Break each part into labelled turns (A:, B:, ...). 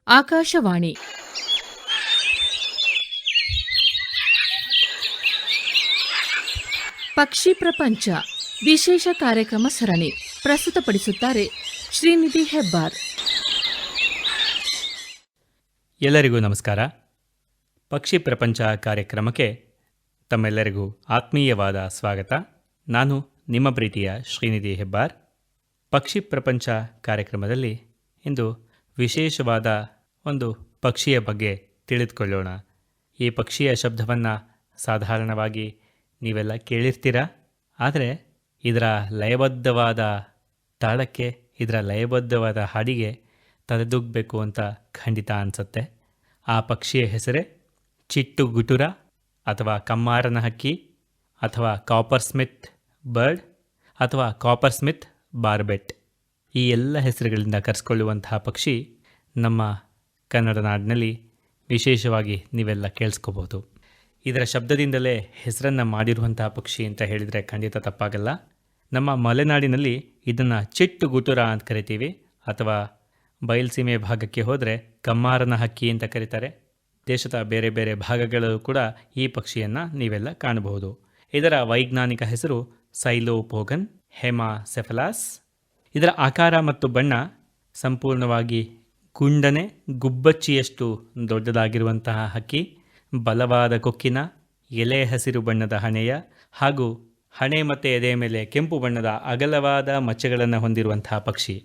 A: ಆಕಾಶವಾಣಿ ಪಕ್ಷಿ ಪ್ರಪಂಚ ವಿಶೇಷ ಕಾರ್ಯಕ್ರಮ ಸರಣಿ ಪ್ರಸ್ತುತಪಡಿಸುತ್ತಾರೆ ಶ್ರೀನಿಧಿ ಹೆಬ್ಬಾರ್.
B: ಎಲ್ಲರಿಗೂ ನಮಸ್ಕಾರ. ಪಕ್ಷಿ ಪ್ರಪಂಚ ಕಾರ್ಯಕ್ರಮಕ್ಕೆ ತಮ್ಮೆಲ್ಲರಿಗೂ ಆತ್ಮೀಯವಾದ ಸ್ವಾಗತ. ನಾನು ನಿಮ್ಮ ಪ್ರೀತಿಯ ಶ್ರೀನಿಧಿ ಹೆಬ್ಬಾರ್. ಪಕ್ಷಿ ಪ್ರಪಂಚ ಕಾರ್ಯಕ್ರಮದಲ್ಲಿ ಇಂದು ವಿಶೇಷವಾದ ಒಂದು ಪಕ್ಷಿಯ ಬಗ್ಗೆ ತಿಳಿದುಕೊಳ್ಳೋಣ. ಈ ಪಕ್ಷಿಯ ಶಬ್ದವನ್ನು ಸಾಧಾರಣವಾಗಿ ನೀವೆಲ್ಲ ಕೇಳಿರ್ತೀರ, ಆದರೆ ಇದರ ಲಯಬದ್ಧವಾದ ತಾಳಕ್ಕೆ, ಇದರ ಲಯಬದ್ಧವಾದ ಹಾಡಿಗೆ ತಲೆದೂಗಬೇಕು ಅಂತ ಖಂಡಿತ ಅನಿಸುತ್ತೆ. ಆ ಪಕ್ಷಿಯ ಹೆಸರೇ ಚಿಟ್ಟುಗುಟುರ ಅಥವಾ ಕಮ್ಮಾರನ ಹಕ್ಕಿ ಅಥವಾ ಕಾಪರ್ ಸ್ಮಿತ್ ಬರ್ಡ್ ಅಥವಾ ಕಾಪರ್ ಸ್ಮಿತ್ ಬಾರ್ಬೆಟ್. ಈ ಎಲ್ಲ ಹೆಸರುಗಳಿಂದ ಕರೆಸ್ಕೊಳ್ಳುವಂತಹ ಪಕ್ಷಿ ನಮ್ಮ ಕನ್ನಡ ನಾಡಿನಲ್ಲಿ ವಿಶೇಷವಾಗಿ ನೀವೆಲ್ಲ ಕೇಳಿಸ್ಕೋಬೋದು. ಇದರ ಶಬ್ದದಿಂದಲೇ ಹೆಸರನ್ನು ಮಾಡಿರುವಂತಹ ಪಕ್ಷಿ ಅಂತ ಹೇಳಿದರೆ ಖಂಡಿತ ತಪ್ಪಾಗಲ್ಲ. ನಮ್ಮ ಮಲೆನಾಡಿನಲ್ಲಿ ಇದನ್ನು ಚಿಟ್ಟುಗುಟುರ ಅಂತ ಕರಿತೀವಿ, ಅಥವಾ ಬಯಲುಸೀಮೆ ಭಾಗಕ್ಕೆ ಹೋದರೆ ಕಮ್ಮಾರನ ಹಕ್ಕಿ ಅಂತ ಕರೀತಾರೆ. ದೇಶದ ಬೇರೆ ಬೇರೆ ಭಾಗಗಳಲ್ಲೂ ಕೂಡ ಈ ಪಕ್ಷಿಯನ್ನು ನೀವೆಲ್ಲ ಕಾಣಬಹುದು. ಇದರ ವೈಜ್ಞಾನಿಕ ಹೆಸರು ಸೈಲೋಪೋಗನ್ ಹೆಮಾಸೆಫಲಾಸ್. ಇದರ ಆಕಾರ ಮತ್ತು ಬಣ್ಣ ಸಂಪೂರ್ಣವಾಗಿ ಗುಂಡನೆ ಗುಬ್ಬಚ್ಚಿಯಷ್ಟು ದೊಡ್ಡದಾಗಿರುವಂತಹ ಹಕ್ಕಿ. ಬಲವಾದ ಕೊಕ್ಕಿನ, ಎಲೆ ಹಸಿರು ಬಣ್ಣದ ಹಣೆಯ ಹಾಗೂ ಹಣೆ ಮತ್ತು ಎದೆಯ ಮೇಲೆ ಕೆಂಪು ಬಣ್ಣದ ಅಗಲವಾದ ಮಚ್ಚೆಗಳನ್ನು ಹೊಂದಿರುವಂತಹ ಪಕ್ಷಿ.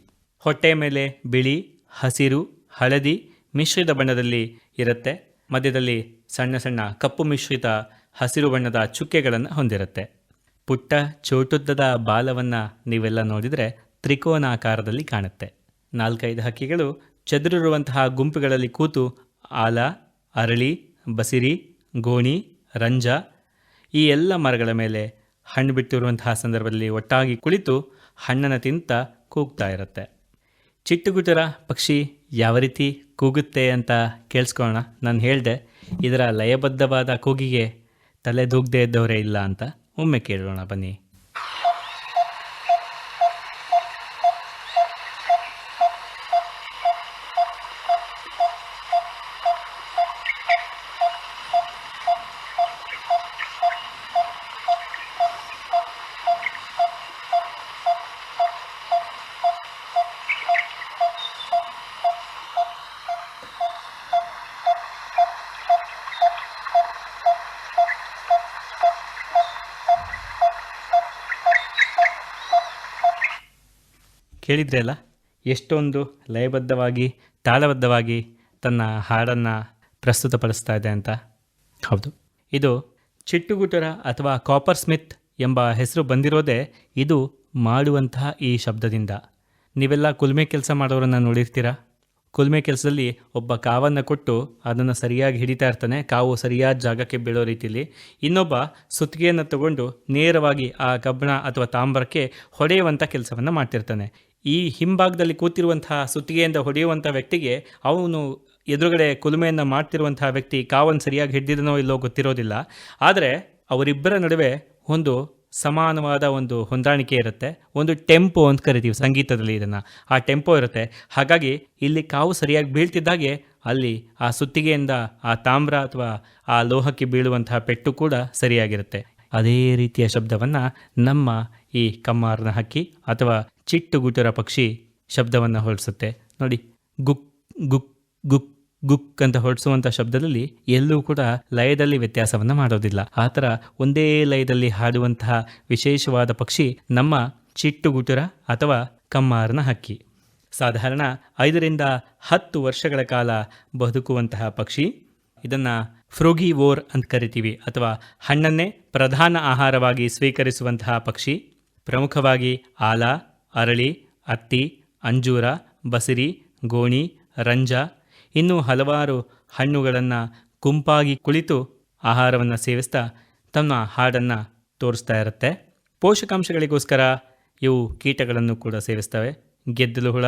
B: ಹೊಟ್ಟೆ ಮೇಲೆ ಬಿಳಿ, ಹಸಿರು, ಹಳದಿ ಮಿಶ್ರಿತ ಬಣ್ಣದಲ್ಲಿ ಇರುತ್ತೆ. ಮಧ್ಯದಲ್ಲಿ ಸಣ್ಣ ಸಣ್ಣ ಕಪ್ಪು ಮಿಶ್ರಿತ ಹಸಿರು ಬಣ್ಣದ ಚುಕ್ಕೆಗಳನ್ನು ಹೊಂದಿರುತ್ತೆ. ಪುಟ್ಟ ಚೋಟುದ್ದದ ಬಾಲವನ್ನು ನೀವೆಲ್ಲ ನೋಡಿದರೆ ತ್ರಿಕೋನಾಕಾರದಲ್ಲಿ ಕಾಣುತ್ತೆ. 4-5 ಹಕ್ಕಿಗಳು ಚದುರಿರುವಂತಹ ಗುಂಪುಗಳಲ್ಲಿ ಕೂತು ಆಲ, ಅರಳಿ, ಬಸಿರಿ, ಗೋಣಿ, ರಂಜ ಈ ಎಲ್ಲ ಮರಗಳ ಮೇಲೆ ಹಣ್ಣು ಬಿಟ್ಟಿರುವಂತಹ ಸಂದರ್ಭದಲ್ಲಿ ಒಟ್ಟಾಗಿ ಕುಳಿತು ಹಣ್ಣನ್ನು ತಿಂತ ಕೂಗ್ತಾ ಇರುತ್ತೆ. ಚಿಟ್ಟುಗುಟುರ ಪಕ್ಷಿ ಯಾವ ರೀತಿ ಕೂಗುತ್ತೆ ಅಂತ ಕೇಳಿಸ್ಕೊಳ್ಳೋಣ. ನಾನು ಹೇಳಿದೆ, ಇದರ ಲಯಬದ್ಧವಾದ ಕೂಗಿಗೆ ತಲೆದೂಗದೇ ಇದ್ದವರೇ ಇಲ್ಲ ಅಂತ. ಒಮ್ಮೆ ಕೇಳೋಣ ಬನ್ನಿ. ಕೇಳಿದ್ರೆ ಅಲ್ಲ, ಎಷ್ಟೊಂದು ಲಯಬದ್ಧವಾಗಿ ತಾಳಬದ್ಧವಾಗಿ ತನ್ನ ಹಾಡನ್ನು ಪ್ರಸ್ತುತಪಡಿಸ್ತಾ ಇದೆ ಅಂತ. ಹೌದು, ಇದು ಚಿಟ್ಟುಗುಟುರ ಅಥವಾ ಕಾಪರ್ ಸ್ಮಿತ್ ಎಂಬ ಹೆಸರು ಬಂದಿರೋದೇ ಇದು ಮಾಡುವಂತಹ ಈ ಶಬ್ದದಿಂದ. ನೀವೆಲ್ಲ ಕುಲುಮೆ ಕೆಲಸ ಮಾಡೋರನ್ನು ನೋಡಿರ್ತೀರ. ಕುಲುಮೆ ಕೆಲಸದಲ್ಲಿ ಒಬ್ಬ ಕಾವನ್ನು ಕೊಟ್ಟು ಅದನ್ನು ಸರಿಯಾಗಿ ಹಿಡಿತಾ ಇರ್ತಾನೆ, ಕಾವು ಸರಿಯಾದ ಜಾಗಕ್ಕೆ ಬೀಳೋ ರೀತಿಯಲ್ಲಿ. ಇನ್ನೊಬ್ಬ ಸುತ್ತಿಗೆಯನ್ನು ತಗೊಂಡು ನೇರವಾಗಿ ಆ ಕಬ್ಬಣ ಅಥವಾ ತಾಮ್ರಕ್ಕೆ ಹೊಡೆಯುವಂಥ ಕೆಲಸವನ್ನು ಮಾಡ್ತಿರ್ತಾನೆ. ಈ ಹಿಂಭಾಗದಲ್ಲಿ ಕೂತಿರುವಂತಹ ಸುತ್ತಿಗೆಯಿಂದ ಹೊಡೆಯುವಂಥ ವ್ಯಕ್ತಿಗೆ ಅವನು ಎದುರುಗಡೆ ಕುಲುಮೆಯನ್ನು ಮಾಡ್ತಿರುವಂತಹ ವ್ಯಕ್ತಿ ಕಾವನ್ನು ಸರಿಯಾಗಿ ಹಿಡಿದಿದನೋ ಇಲ್ಲೋ ಗೊತ್ತಿರೋದಿಲ್ಲ. ಆದರೆ ಅವರಿಬ್ಬರ ನಡುವೆ ಒಂದು ಸಮಾನವಾದ ಒಂದು ಹೊಂದಾಣಿಕೆ ಇರುತ್ತೆ. ಒಂದು ಟೆಂಪೋ ಅಂತ ಕರಿತೀವಿ ಸಂಗೀತದಲ್ಲಿ ಇದನ್ನು. ಆ ಟೆಂಪೋ ಇರುತ್ತೆ. ಹಾಗಾಗಿ ಇಲ್ಲಿ ಕಾವು ಸರಿಯಾಗಿ ಬೀಳ್ತಿದ್ದಾಗೆ ಅಲ್ಲಿ ಆ ಸುತ್ತಿಗೆಯಿಂದ ಆ ತಾಮ್ರ ಅಥವಾ ಆ ಲೋಹಕ್ಕೆ ಬೀಳುವಂತಹ ಪೆಟ್ಟು ಕೂಡ ಸರಿಯಾಗಿರುತ್ತೆ. ಅದೇ ರೀತಿಯ ಶಬ್ದವನ್ನು ನಮ್ಮ ಈ ಕಮ್ಮಾರನ ಹಕ್ಕಿ ಅಥವಾ ಚಿಟ್ಟುಗುಟುರ ಪಕ್ಷಿ ಶಬ್ದವನ್ನು ಹೊರಡಿಸುತ್ತೆ ನೋಡಿ. ಗುಕ್ ಗುಕ್ ಗುಕ್ ಗುಕ್ ಅಂತ ಹೊರಡಿಸುವಂಥ ಶಬ್ದದಲ್ಲಿ ಎಲ್ಲೂ ಕೂಡ ಲಯದಲ್ಲಿ ವ್ಯತ್ಯಾಸವನ್ನು ಮಾಡೋದಿಲ್ಲ. ಆ ಥರ ಒಂದೇ ಲಯದಲ್ಲಿ ಹಾಡುವಂತಹ ವಿಶೇಷವಾದ ಪಕ್ಷಿ ನಮ್ಮ ಚಿಟ್ಟುಗುಟುರ ಅಥವಾ ಕಮ್ಮಾರನ ಹಕ್ಕಿ. ಸಾಧಾರಣ 5-10 ವರ್ಷಗಳ ಕಾಲ ಬದುಕುವಂತಹ ಪಕ್ಷಿ. ಇದನ್ನು ಫ್ರೂಗಿವೋರ್ ಅಂತ ಕರಿತೀವಿ, ಅಥವಾ ಹಣ್ಣನ್ನೇ ಪ್ರಧಾನ ಆಹಾರವಾಗಿ ಸ್ವೀಕರಿಸುವಂತಹ ಪಕ್ಷಿ. ಪ್ರಮುಖವಾಗಿ ಆಲ, ಅರಳಿ, ಅತ್ತಿ, ಅಂಜೂರ, ಬಸಿರಿ, ಗೋಣಿ, ರಂಜ ಇನ್ನೂ ಹಲವಾರು ಹಣ್ಣುಗಳನ್ನು ಗುಂಪಾಗಿ ಕುಳಿತು ಆಹಾರವನ್ನು ಸೇವಿಸ್ತಾ ತಮ್ಮ ಹಾಡನ್ನು ತೋರಿಸ್ತಾ ಇರುತ್ತೆ. ಪೋಷಕಾಂಶಗಳಿಗೋಸ್ಕರ ಇವು ಕೀಟಗಳನ್ನು ಕೂಡ ಸೇವಿಸ್ತವೆ. ಗೆದ್ದಲು ಹುಳ,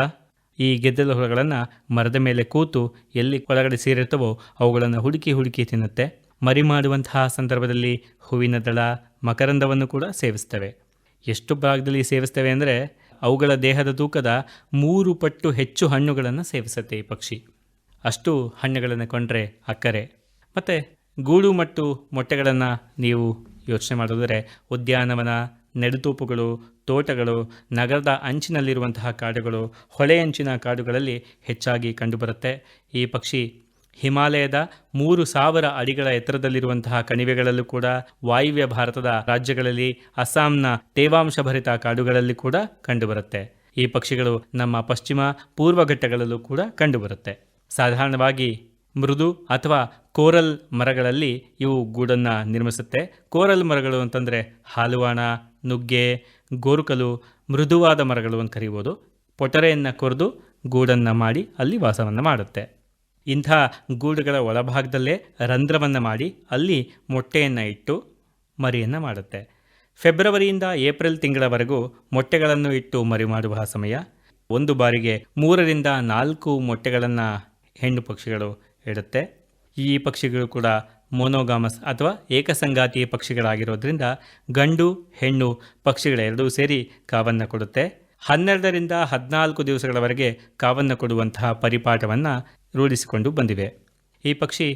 B: ಈ ಗೆದ್ದಲು ಹುಳಗಳನ್ನು ಮರದ ಮೇಲೆ ಕೂತು ಎಲ್ಲಿ ಒಳಗಡೆ ಸೇರಿರ್ತವೋ ಅವುಗಳನ್ನು ಹುಡುಕಿ ತಿನ್ನುತ್ತೆ. ಮರಿ ಮಾಡುವಂತಹ ಸಂದರ್ಭದಲ್ಲಿ ಹೂವಿನ ದಳ, ಮಕರಂದವನ್ನು ಕೂಡ ಸೇವಿಸ್ತವೆ. ಎಷ್ಟು ಭಾಗದಲ್ಲಿ ಸೇವಿಸ್ತವೆ ಅಂದರೆ ಅವುಗಳ ದೇಹದ ತೂಕದ 3 ಪಟ್ಟು ಹೆಚ್ಚು ಹಣ್ಣುಗಳನ್ನು ಸೇವಿಸುತ್ತೆ ಈ ಪಕ್ಷಿ. ಅಷ್ಟು ಹಣ್ಣುಗಳನ್ನು ಕೊಂಡ್ರೆ ಅಕ್ಕರೆ. ಮತ್ತು ಗೂಡು ಮತ್ತು ಮೊಟ್ಟೆಗಳನ್ನು ನೀವು ಯೋಚನೆ ಮಾಡಿದ್ರೆ ಉದ್ಯಾನವನ, ನೆಡುತೋಪುಗಳು, ತೋಟಗಳು, ನಗರದ ಅಂಚಿನಲ್ಲಿರುವಂತಹ ಕಾಡುಗಳು, ಹೊಳೆಯಂಚಿನ ಕಾಡುಗಳಲ್ಲಿ ಹೆಚ್ಚಾಗಿ ಕಂಡುಬರುತ್ತೆ. ಈ ಪಕ್ಷಿ ಹಿಮಾಲಯದ 3000 ಅಡಿಗಳ ಎತ್ತರದಲ್ಲಿರುವಂತಹ ಕಣಿವೆಗಳಲ್ಲೂ ಕೂಡ, ವಾಯುವ್ಯ ಭಾರತದ ರಾಜ್ಯಗಳಲ್ಲಿ, ಅಸ್ಸಾಂನ ತೇವಾಂಶಭರಿತ ಕಾಡುಗಳಲ್ಲಿ ಕೂಡ ಕಂಡುಬರುತ್ತೆ. ಈ ಪಕ್ಷಿಗಳು ನಮ್ಮ ಪಶ್ಚಿಮ ಪೂರ್ವ ಘಟ್ಟಗಳಲ್ಲೂ ಕೂಡ ಕಂಡುಬರುತ್ತೆ. ಸಾಧಾರಣವಾಗಿ ಮೃದು ಅಥವಾ ಕೋರಲ್ ಮರಗಳಲ್ಲಿ ಇವು ಗೂಡನ್ನು ನಿರ್ಮಿಸುತ್ತೆ. ಕೋರಲ್ ಮರಗಳು ಅಂತಂದರೆ ಹಾಲುವಾಣ, ನುಗ್ಗೆ, ಗೋರುಕಲು, ಮೃದುವಾದ ಮರಗಳು ಅಂತ ಕರೀಬೋದು. ಪೊಟರೆಯನ್ನು ಕೊರೆದು ಗೂಡನ್ನು ಮಾಡಿ ಅಲ್ಲಿ ವಾಸವನ್ನು ಮಾಡುತ್ತೆ. ಇಂಥ ಗೂಡುಗಳ ಒಳಭಾಗದಲ್ಲೇ ರಂಧ್ರವನ್ನು ಮಾಡಿ ಅಲ್ಲಿ ಮೊಟ್ಟೆಯನ್ನು ಇಟ್ಟು ಮರಿಯನ್ನು ಮಾಡುತ್ತೆ. ಫೆಬ್ರವರಿಯಿಂದ ಏಪ್ರಿಲ್ ತಿಂಗಳವರೆಗೂ ಮೊಟ್ಟೆಗಳನ್ನು ಇಟ್ಟು ಮರಿ ಮಾಡುವ ಸಮಯ. ಒಂದು ಬಾರಿಗೆ 3ರಿಂದ 4 ಮೊಟ್ಟೆಗಳನ್ನು ಹೆಣ್ಣು ಪಕ್ಷಿಗಳು ಇಡುತ್ತೆ. ಈ ಪಕ್ಷಿಗಳು ಕೂಡ ಮೋನೋಗಾಮಸ್ ಅಥವಾ ಏಕಸಂಗಾತಿ ಪಕ್ಷಿಗಳಾಗಿರೋದ್ರಿಂದ ಗಂಡು ಹೆಣ್ಣು ಪಕ್ಷಿಗಳೆರಡೂ ಸೇರಿ ಕಾವನ್ನು ಕೊಡುತ್ತೆ. 12ರಿಂದ 14 ದಿವಸಗಳವರೆಗೆ ಕಾವನ್ನು ಕೊಡುವಂತಹ ಪರಿಪಾಠವನ್ನು ರೂಢಿಸಿಕೊಂಡು ಬಂದಿವೆ. ಈ ಪಕ್ಷಿ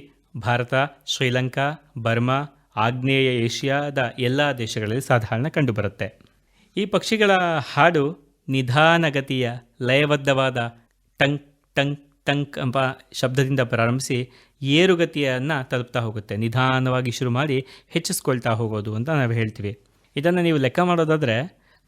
B: ಭಾರತ, ಶ್ರೀಲಂಕಾ, ಬರ್ಮಾ, ಆಗ್ನೇಯ ಏಷ್ಯಾದ ಎಲ್ಲ ದೇಶಗಳಲ್ಲಿ ಸಾಧಾರಣ ಕಂಡುಬರುತ್ತೆ. ಈ ಪಕ್ಷಿಗಳ ಹಾಡು ನಿಧಾನಗತಿಯ ಲಯಬದ್ಧವಾದ ಟಂಕ್ ಟಂಕ್ ಟಂಕ್ ಎಂಬ ಶಬ್ದದಿಂದ ಪ್ರಾರಂಭಿಸಿ ಏರುಗತಿಯನ್ನು ತಲುಪ್ತಾ ಹೋಗುತ್ತೆ. ನಿಧಾನವಾಗಿ ಶುರು ಮಾಡಿ ಹೆಚ್ಚಿಸ್ಕೊಳ್ತಾ ಹೋಗೋದು ಅಂತ ನಾವು ಹೇಳ್ತೀವಿ. ಇದನ್ನು ನೀವು ಲೆಕ್ಕ ಮಾಡೋದಾದರೆ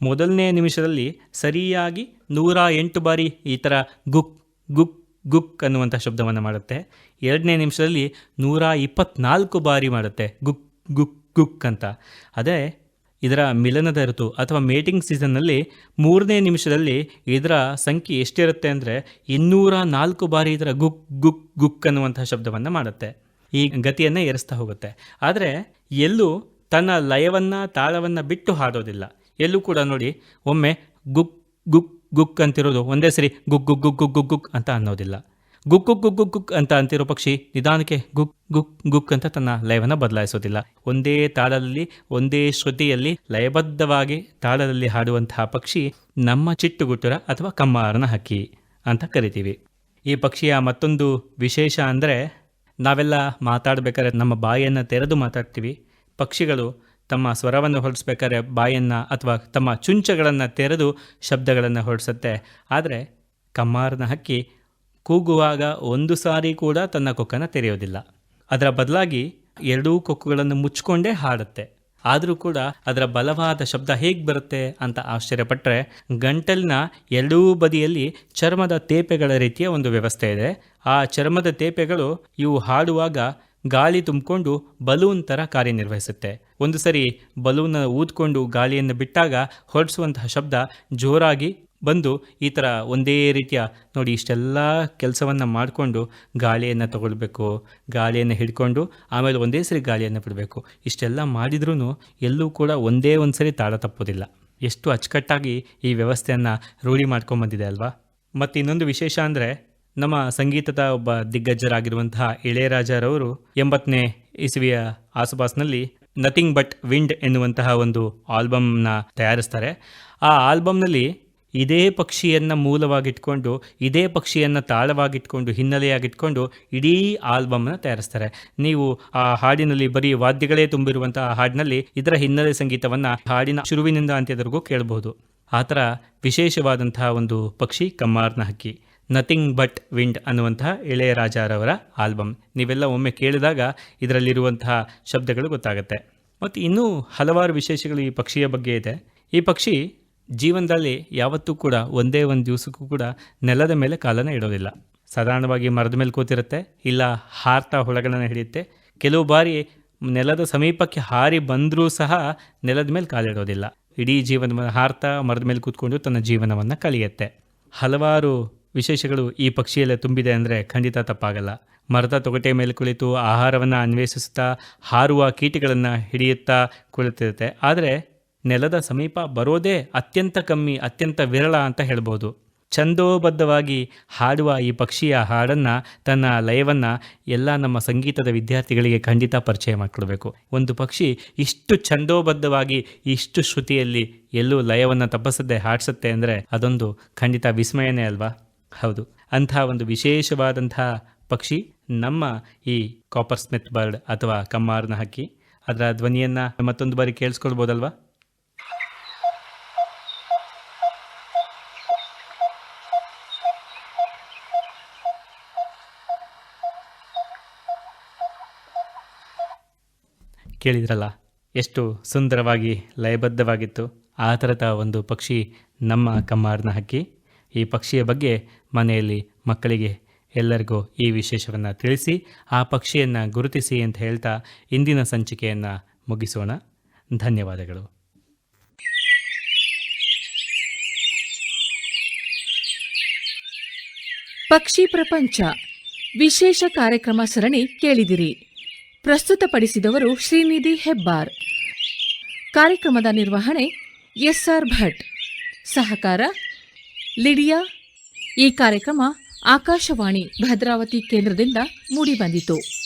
B: ಮೊದಲನೇ ನಿಮಿಷದಲ್ಲಿ ಸರಿಯಾಗಿ 108 ಬಾರಿ ಈ ಥರ ಗುಕ್ ಗುಕ್ ಗುಕ್ ಅನ್ನುವಂಥ ಶಬ್ದವನ್ನು ಮಾಡುತ್ತೆ. 2ನೇ ನಿಮಿಷದಲ್ಲಿ 124 ಬಾರಿ ಮಾಡುತ್ತೆ ಗುಕ್ ಗುಕ್ ಗುಕ್ ಅಂತ. ಅದೇ ಇದರ ಮಿಲನದ ಋತು ಅಥವಾ ಮೇಟಿಂಗ್ ಸೀಸನ್ನಲ್ಲಿ 3ನೇ ನಿಮಿಷದಲ್ಲಿ ಇದರ ಸಂಖ್ಯೆ ಎಷ್ಟಿರುತ್ತೆ ಅಂದರೆ 204 ಬಾರಿ ಇದರ ಗುಕ್ ಗುಕ್ ಗುಕ್ ಅನ್ನುವಂಥ ಶಬ್ದವನ್ನು ಮಾಡುತ್ತೆ. ಈ ಗತಿಯನ್ನು ಏರಿಸ್ತಾ ಹೋಗುತ್ತೆ. ಆದರೆ ಎಲ್ಲೂ ತನ್ನ ಲಯವನ್ನು ತಾಳವನ್ನು ಬಿಟ್ಟು ಹಾಡೋದಿಲ್ಲ. ಎಲ್ಲೂ ಕೂಡ ನೋಡಿ, ಒಮ್ಮೆ ಗುಕ್ ಗುಕ್ ಗುಕ್ ಅಂತಿರೋದು ಒಂದೇ ಸರಿ ಗುಕ್ ಗುಕ್ ಗುಕ್ ಗುಕ್ ಗುಕ್ ಗುಕ್ ಅಂತ ಅನ್ನೋದಿಲ್ಲ. ಗುಕ್ ಗುಕ್ ಗುಕ್ ಗುಕ್ ಗುಕ್ ಅಂತ ಅಂತಿರೋ ಪಕ್ಷಿ ನಿಧಾನಕ್ಕೆ ಗುಕ್ ಗುಕ್ ಗುಕ್ ಅಂತ ತನ್ನ ಲಯವನ್ನು ಬದಲಾಯಿಸೋದಿಲ್ಲ. ಒಂದೇ ತಾಳದಲ್ಲಿ, ಒಂದೇ ಶ್ರುತಿಯಲ್ಲಿ ಲಯಬದ್ಧವಾಗಿ ತಾಳದಲ್ಲಿ ಹಾಡುವಂತಹ ಪಕ್ಷಿ ನಮ್ಮ ಚಿಟ್ಟುಗುಟ್ಟುರ ಅಥವಾ ಕಮ್ಮಾರನ ಹಕ್ಕಿ ಅಂತ ಕರಿತೀವಿ. ಈ ಪಕ್ಷಿಯ ಮತ್ತೊಂದು ವಿಶೇಷ ಅಂದರೆ, ನಾವೆಲ್ಲ ಮಾತಾಡಬೇಕಾದ್ರೆ ನಮ್ಮ ಬಾಯನ್ನು ತೆರೆದು ಮಾತಾಡ್ತೀವಿ. ಪಕ್ಷಿಗಳು ತಮ್ಮ ಸ್ವರವನ್ನು ಹೊರಡಿಸ್ಬೇಕಾದ್ರೆ ಬಾಯನ್ನು ಅಥವಾ ತಮ್ಮ ಚುಂಚಗಳನ್ನು ತೆರೆದು ಶಬ್ದಗಳನ್ನು ಹೊರಡಿಸುತ್ತೆ. ಆದರೆ ಕಮ್ಮಾರನ ಹಕ್ಕಿ ಕೂಗುವಾಗ ಒಂದು ಸಾರಿ ಕೂಡ ತನ್ನ ಕೊಕ್ಕನ್ನು ತೆರೆಯೋದಿಲ್ಲ. ಅದರ ಬದಲಾಗಿ 2 ಕೊಕ್ಕುಗಳನ್ನು ಮುಚ್ಚಿಕೊಂಡೇ ಹಾಡುತ್ತೆ. ಆದರೂ ಕೂಡ ಅದರ ಬಲವಾದ ಶಬ್ದ ಹೇಗೆ ಬರುತ್ತೆ ಅಂತ ಆಶ್ಚರ್ಯಪಟ್ಟರೆ, ಗಂಟಲಿನ 2 ಬದಿಯಲ್ಲಿ ಚರ್ಮದ ತೇಪೆಗಳ ರೀತಿಯ ಒಂದು ವ್ಯವಸ್ಥೆ ಇದೆ. ಆ ಚರ್ಮದ ತೇಪೆಗಳು ಇವು ಹಾಡುವಾಗ ಗಾಳಿ ತುಂಬಿಕೊಂಡು ಬಲೂನ್ ಥರ ಕಾರ್ಯನಿರ್ವಹಿಸುತ್ತೆ. ಒಂದು ಸರಿ ಬಲೂನ್ನ ಊದ್ಕೊಂಡು ಗಾಳಿಯನ್ನು ಬಿಟ್ಟಾಗ ಹೊರಡಿಸುವಂತಹ ಶಬ್ದ ಜೋರಾಗಿ ಬಂದು ಈ ಥರ ಒಂದೇ ರೀತಿಯ ನೋಡಿ ಇಷ್ಟೆಲ್ಲ ಕೆಲಸವನ್ನು ಮಾಡಿಕೊಂಡು ಗಾಳಿಯನ್ನು ತಗೊಳ್ಬೇಕು, ಗಾಳಿಯನ್ನು ಹಿಡ್ಕೊಂಡು ಆಮೇಲೆ ಒಂದೇ ಸರಿ ಗಾಳಿಯನ್ನು ಬಿಡಬೇಕು. ಇಷ್ಟೆಲ್ಲ ಮಾಡಿದ್ರೂ ಎಲ್ಲೂ ಕೂಡ ಒಂದೇ ಒಂದು ಸರಿ ತಾಳ ತಪ್ಪೋದಿಲ್ಲ. ಎಷ್ಟು ಅಚ್ಚುಕಟ್ಟಾಗಿ ಈ ವ್ಯವಸ್ಥೆಯನ್ನು ರೂಢಿ ಮಾಡ್ಕೊಂಬಂದಿದೆ ಅಲ್ವಾ. ಮತ್ತು ಇನ್ನೊಂದು ವಿಶೇಷ ಅಂದರೆ, ನಮ್ಮ ಸಂಗೀತದ ಒಬ್ಬ ದಿಗ್ಗಜರಾಗಿರುವಂತಹ ಇಳೆಯರಾಜರವರು 80ನೇ ಇಸವಿಯ ಆಸುಪಾಸಿನಲ್ಲಿ ನಥಿಂಗ್ ಬಟ್ ವಿಂಡ್ ಎನ್ನುವಂತಹ ಒಂದು ಆಲ್ಬಮ್ನ ತಯಾರಿಸ್ತಾರೆ. ಆ ಆಲ್ಬಮ್ನಲ್ಲಿ ಇದೇ ಪಕ್ಷಿಯನ್ನು ಮೂಲವಾಗಿಟ್ಕೊಂಡು, ಇದೇ ಪಕ್ಷಿಯನ್ನು ತಾಳವಾಗಿಟ್ಕೊಂಡು, ಹಿನ್ನೆಲೆಯಾಗಿಟ್ಕೊಂಡು ಇಡೀ ಆಲ್ಬಮ್ನ ತಯಾರಿಸ್ತಾರೆ. ನೀವು ಆ ಹಾಡಿನಲ್ಲಿ ಬರೀ ವಾದ್ಯಗಳೇ ತುಂಬಿರುವಂತಹ ಹಾಡಿನಲ್ಲಿ ಇದರ ಹಿನ್ನೆಲೆ ಸಂಗೀತವನ್ನು ಹಾಡಿನ ಶುರುವಿನಿಂದ ಅಂತ್ಯದವರೆಗೂ ಕೇಳಬಹುದು. ಆ ಥರ ವಿಶೇಷವಾದಂತಹ ಒಂದು ಪಕ್ಷಿ ಕಮ್ಮಾರನ ಹಕ್ಕಿ, ನಥಿಂಗ್ ಬಟ್ ವಿಂಡ್ ಅನ್ನುವಂತಹ ಇಳೆಯರಾಜರವರ ಆಲ್ಬಮ್. ನೀವೆಲ್ಲ ಒಮ್ಮೆ ಕೇಳಿದಾಗ ಇದರಲ್ಲಿರುವಂತಹ ಶಬ್ದಗಳು ಗೊತ್ತಾಗುತ್ತೆ. ಮತ್ತು ಇನ್ನೂ ಹಲವಾರು ವಿಶೇಷಗಳು ಈ ಪಕ್ಷಿಯ ಬಗ್ಗೆ ಇದೆ. ಈ ಪಕ್ಷಿ ಜೀವನದಲ್ಲಿ ಯಾವತ್ತೂ ಕೂಡ ಒಂದೇ ಒಂದು ದಿವಸಕ್ಕೂ ಕೂಡ ನೆಲದ ಮೇಲೆ ಕಾಲನ್ನು ಇಡೋದಿಲ್ಲ. ಸಾಧಾರಣವಾಗಿ ಮರದ ಮೇಲೆ ಕೂತಿರುತ್ತೆ, ಇಲ್ಲ ಹಾರ್ತಾ ಹೊಳಗಳನ್ನು ಹಿಡಿಯುತ್ತೆ. ಕೆಲವು ಬಾರಿ ನೆಲದ ಸಮೀಪಕ್ಕೆ ಹಾರಿ ಬಂದರೂ ಸಹ ನೆಲದ ಮೇಲೆ ಕಾಲಿಡೋದಿಲ್ಲ. ಇಡೀ ಜೀವನ ಹಾರ್ತಾ ಮರದ ಮೇಲೆ ಕೂತ್ಕೊಂಡು ತನ್ನ ಜೀವನವನ್ನು ಕಳೆಯುತ್ತೆ. ಹಲವಾರು ವಿಶೇಷಗಳು ಈ ಪಕ್ಷಿಯಲ್ಲೇ ತುಂಬಿದೆ ಅಂದರೆ ಖಂಡಿತ ತಪ್ಪಾಗಲ್ಲ. ಮರದ ತೊಗಟೆ ಮೇಲೆ ಕುಳಿತು ಆಹಾರವನ್ನು ಅನ್ವೇಷಿಸುತ್ತಾ ಹಾರುವ ಕೀಟಗಳನ್ನು ಹಿಡಿಯುತ್ತಾ ಕುಳಿತಿರುತ್ತೆ. ಆದರೆ ನೆಲದ ಸಮೀಪ ಬರೋದೇ ಅತ್ಯಂತ ಕಮ್ಮಿ, ಅತ್ಯಂತ ವಿರಳ ಅಂತ ಹೇಳ್ಬೋದು. ಛಂದೋಬದ್ಧವಾಗಿ ಹಾಡುವ ಈ ಪಕ್ಷಿಯ ಹಾಡನ್ನು, ತನ್ನ ಲಯವನ್ನು ಎಲ್ಲ ನಮ್ಮ ಸಂಗೀತದ ವಿದ್ಯಾರ್ಥಿಗಳಿಗೆ ಖಂಡಿತ ಪರಿಚಯ ಮಾಡಿಕೊಡ್ಬೇಕು. ಒಂದು ಪಕ್ಷಿ ಇಷ್ಟು ಛಂದೋಬದ್ಧವಾಗಿ, ಇಷ್ಟು ಶ್ರುತಿಯಲ್ಲಿ ಎಲ್ಲೂ ಲಯವನ್ನು ತಪ್ಪಿಸದೆ ಹಾಡಿಸುತ್ತೆ ಅಂದರೆ ಅದೊಂದು ಖಂಡಿತ ವಿಸ್ಮಯನೇ ಅಲ್ವಾ. ಹೌದು, ಅಂಥ ಒಂದು ವಿಶೇಷವಾದಂಥ ಪಕ್ಷಿ ನಮ್ಮ ಈ ಕಾಪರ್ ಸ್ಮಿತ್ ಬರ್ಡ್ ಅಥವಾ ಕಮ್ಮಾರನ ಹಕ್ಕಿ, ಅದರ ಧ್ವನಿಯನ್ನು ಮತ್ತೊಂದು ಬಾರಿ ಕೇಳಿಸ್ಕೊಳ್ಬೋದಲ್ವಾ? ಕೇಳಿದ್ರಲ್ಲ, ಎಷ್ಟು ಸುಂದರವಾಗಿ ಲಯಬದ್ಧವಾಗಿತ್ತು. ಆ ಥರದ ಒಂದು ಪಕ್ಷಿ ನಮ್ಮ ಕಮ್ಮಾರನ ಹಕ್ಕಿ. ಈ ಪಕ್ಷಿಯ ಬಗ್ಗೆ ಮನೆಯಲ್ಲಿ ಮಕ್ಕಳಿಗೆ ಎಲ್ಲರಿಗೂ ಈ ವಿಶೇಷವನ್ನು ತಿಳಿಸಿ, ಆ ಪಕ್ಷಿಯನ್ನು ಗುರುತಿಸಿ ಅಂತ ಹೇಳ್ತಾ ಇಂದಿನ ಸಂಚಿಕೆಯನ್ನು ಮುಗಿಸೋಣ. ಧನ್ಯವಾದಗಳು.
A: ಪಕ್ಷಿ ಪ್ರಪಂಚ ವಿಶೇಷ ಕಾರ್ಯಕ್ರಮ ಸರಣಿ ಕೇಳಿದಿರಿ. ಪ್ರಸ್ತುತಪಡಿಸಿದವರು ಶ್ರೀನಿಧಿ ಹೆಬ್ಬಾರ್. ಕಾರ್ಯಕ್ರಮದ ನಿರ್ವಹಣೆ ಎಸ್ಆರ್ ಭಟ್. ಸಹಕಾರ ಲಿಡಿಯಾ. ಈ ಕಾರ್ಯಕ್ರಮ ಆಕಾಶವಾಣಿ ಭದ್ರಾವತಿ ಕೇಂದ್ರದಿಂದ ಮೂಡಿಬಂದಿತು.